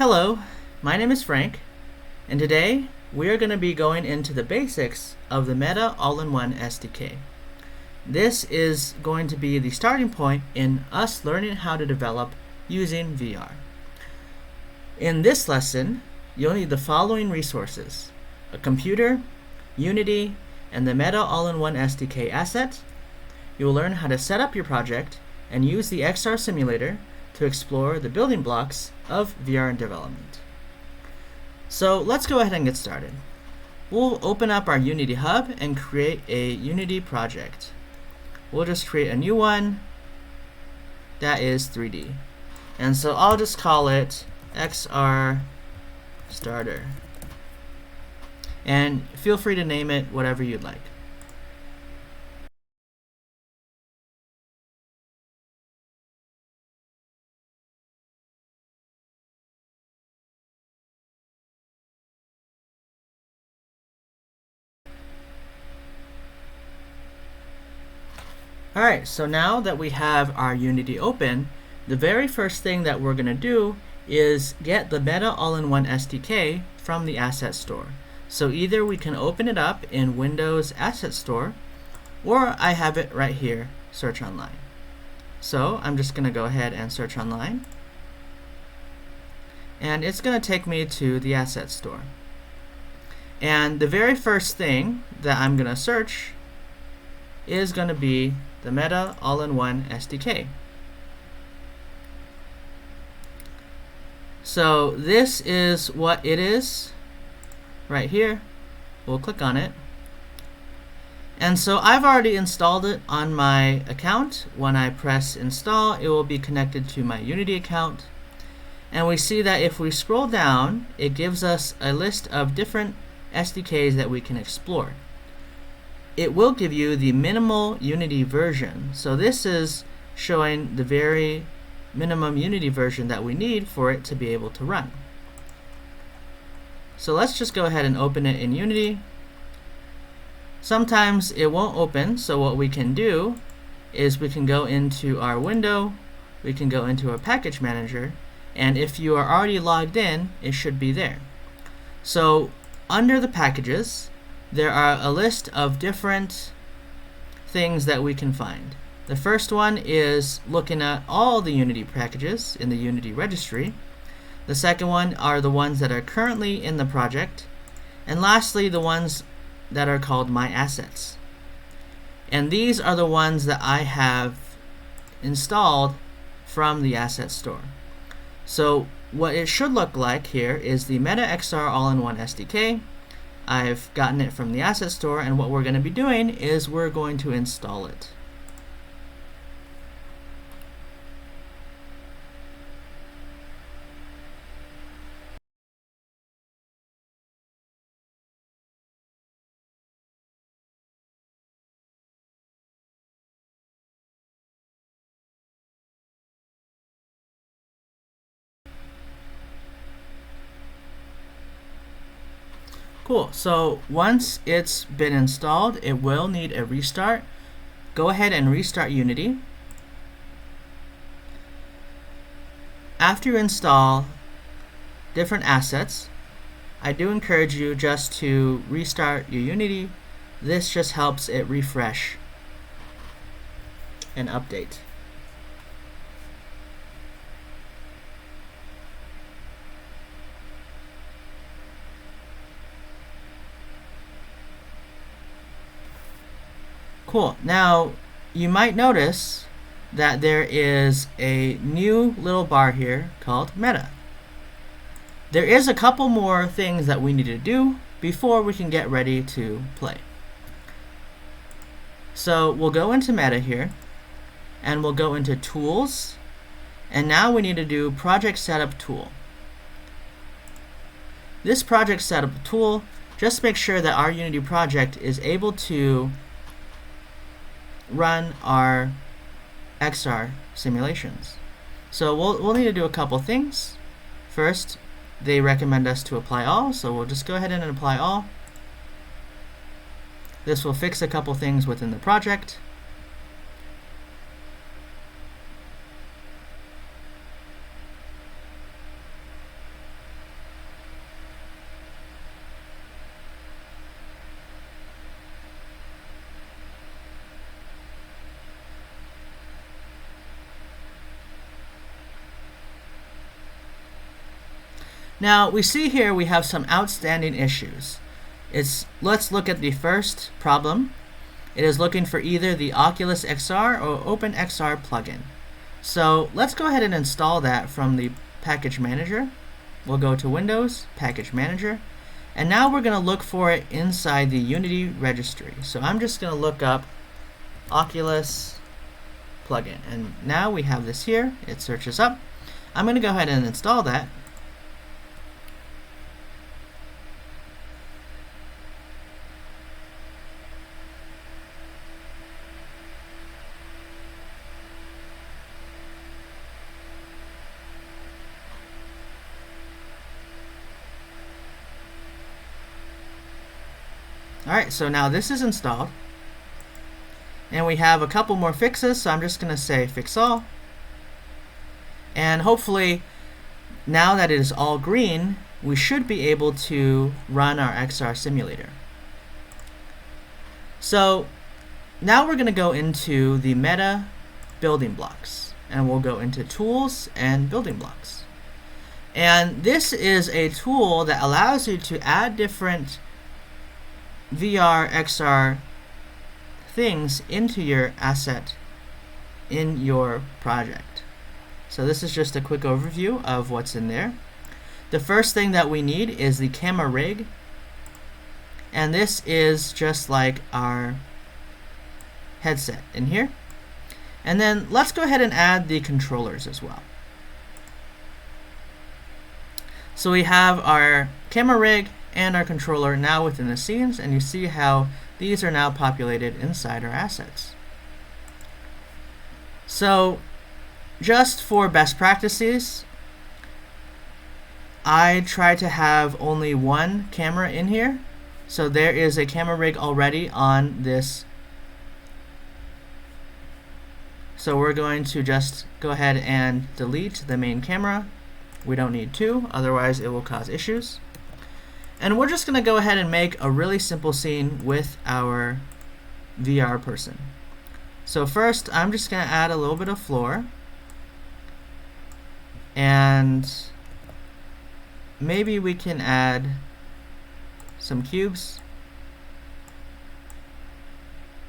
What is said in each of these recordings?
Hello, my name is Frank, and today we are going to be going into the basics of the Meta All-in-One SDK. This is going to be the starting point in us learning how to develop using VR. In this lesson, you'll need the following resources: a computer, Unity, and the Meta All-in-One SDK asset. You will learn how to set up your project and use the XR simulator to explore the building blocks of VR development. So let's go ahead and get started. We'll open up our Unity Hub and create a Unity project. We'll just create a new one that is 3D. And so I'll just call it XR Starter. And feel free to name it whatever you'd like. Alright, so now that we have our Unity open, the very first thing that we're going to do is get the Meta All-in-One SDK from the Asset Store. So either we can open it up in Windows Asset Store, or I have it right here, Search Online. So I'm just going to go ahead and search online, and it's going to take me to the Asset Store. And the very first thing that I'm going to search is going to be the Meta All-in-One SDK. So this is what it is right here. We'll click on it. And so I've already installed it on my account. When I press install, it will be connected to my Unity account. And we see that if we scroll down, it gives us a list of different SDKs that we can explore. It will give you the minimal Unity version. So this is showing the very minimum Unity version that we need for it to be able to run. So let's just go ahead and open it in Unity. Sometimes it won't open, so what we can do is we can go into our window, we can go into our package manager, and if you are already logged in, it should be there. So under the packages, there are a list of different things that we can find. The first one is looking at all the Unity packages in the Unity registry. The second one are the ones that are currently in the project. And lastly, the ones that are called My Assets. And these are the ones that I have installed from the Asset Store. So what it should look like here is the Meta XR All-in-One SDK. I've gotten it from the Asset Store, and what we're going to be doing is we're going to install it. Cool, so once it's been installed, it will need a restart. Go ahead and restart Unity. After you install different assets, I do encourage you just to restart your Unity. This just helps it refresh and update. Cool. Now, you might notice that there is a new little bar here called Meta. There is a couple more things that we need to do before we can get ready to play. So we'll go into Meta here, and we'll go into Tools, and now we need to do Project Setup Tool. This Project Setup Tool just makes sure that our Unity project is able to run our XR simulations. So we'll need to do a couple things. First, they recommend us to apply all, so we'll just go ahead and apply all. This will fix a couple things within the project. Now we see here we have some outstanding issues. Let's look at the first problem. It is looking for either the Oculus XR or OpenXR plugin. So let's go ahead and install that from the package manager. We'll go to Windows, Package Manager, and now we're going to look for it inside the Unity registry. So I'm just going to look up Oculus plugin, and now we have this here. It searches up. I'm going to go ahead and install that. Alright, so now this is installed, and we have a couple more fixes, so I'm just going to say fix all, and hopefully now that it is all green, we should be able to run our XR simulator. So now we're going to go into the meta building blocks, and we'll go into tools and building blocks, and this is a tool that allows you to add different VR, XR things into your asset in your project. So this is just a quick overview of what's in there. The first thing that we need is the camera rig, and this is just like our headset in here. And then let's go ahead and add the controllers as well. So we have our camera rig and our controller now within the scenes, and you see how these are now populated inside our assets. So just for best practices, I try to have only one camera in here. So there is a camera rig already on this. So we're going to just go ahead and delete the main camera. We don't need two, otherwise it will cause issues. And we're just going to go ahead and make a really simple scene with our VR person. So first, I'm just going to add a little bit of floor. And maybe we can add some cubes.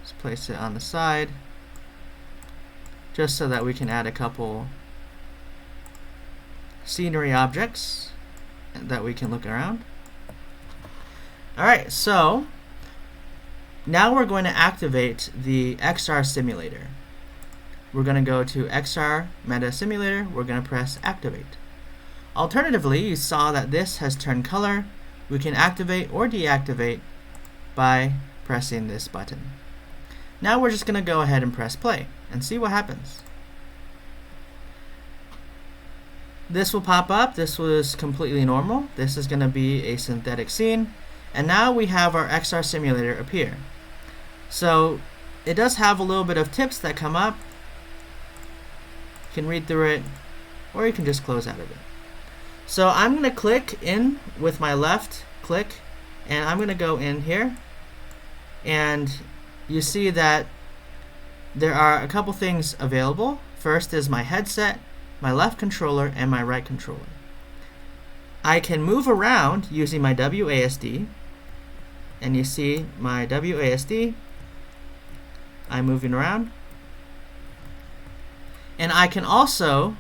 Let's place it on the side, just so that we can add a couple scenery objects that we can look around. Alright, so now we're going to activate the XR simulator. We're going to go to XR Meta Simulator, we're going to press Activate. Alternatively, you saw that this has turned color. We can activate or deactivate by pressing this button. Now we're just going to go ahead and press play and see what happens. This will pop up. This was completely normal. This is going to be a synthetic scene. And now we have our XR simulator appear. So it does have a little bit of tips that come up. You can read through it, or you can just close out of it. So I'm going to click in with my left click, and I'm going to go in here. And you see that there are a couple things available. First is my headset, my left controller, and my right controller. I can move around using my WASD, and you see my WASD, I'm moving around. And I can also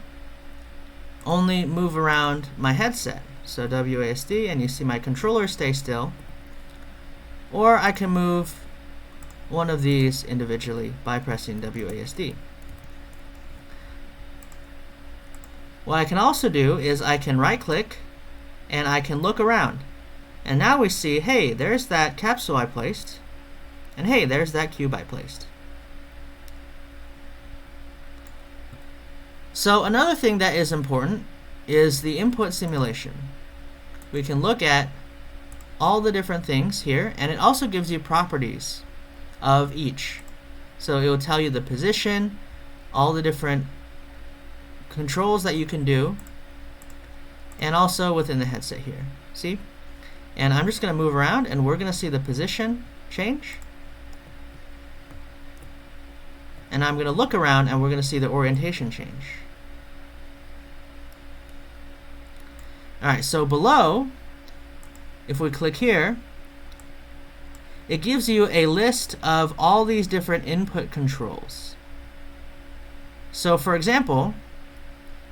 only move around my headset, so WASD, and you see my controller stay still. Or I can move one of these individually by pressing WASD. What I can also do is I can right click and I can look around. And now we see, hey, there's that capsule I placed, and hey, there's that cube I placed. So another thing that is important is the input simulation. We can look at all the different things here, and it also gives you properties of each. So it will tell you the position, all the different controls that you can do, and also within the headset here. See? And I'm just going to move around, and we're going to see the position change. And I'm going to look around, and we're going to see the orientation change. Alright, so below, if we click here, it gives you a list of all these different input controls. So for example,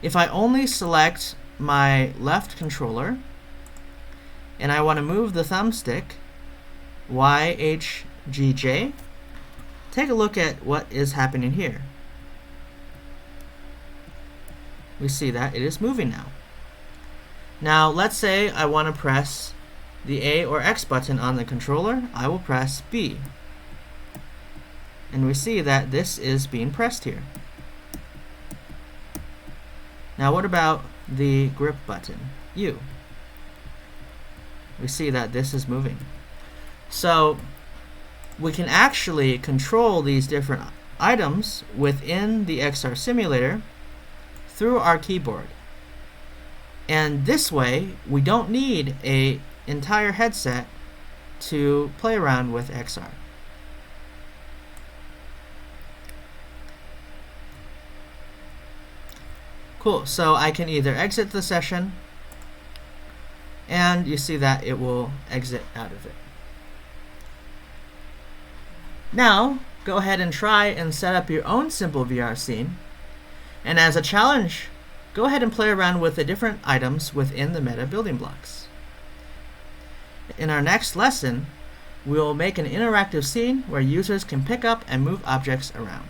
if I only select my left controller and I want to move the thumbstick YHGJ, take a look at what is happening here. We see that it is moving now. Now let's say I want to press the A or X button on the controller. I will press B. And we see that this is being pressed here. Now what about the grip button, U? We see that this is moving. So we can actually control these different items within the XR simulator through our keyboard. And this way, we don't need an entire headset to play around with XR. Cool, so I can either exit the session, and you see that it will exit out of it. Now, go ahead and try and set up your own simple VR scene, and as a challenge, go ahead and play around with the different items within the meta building blocks. In our next lesson, we will make an interactive scene where users can pick up and move objects around.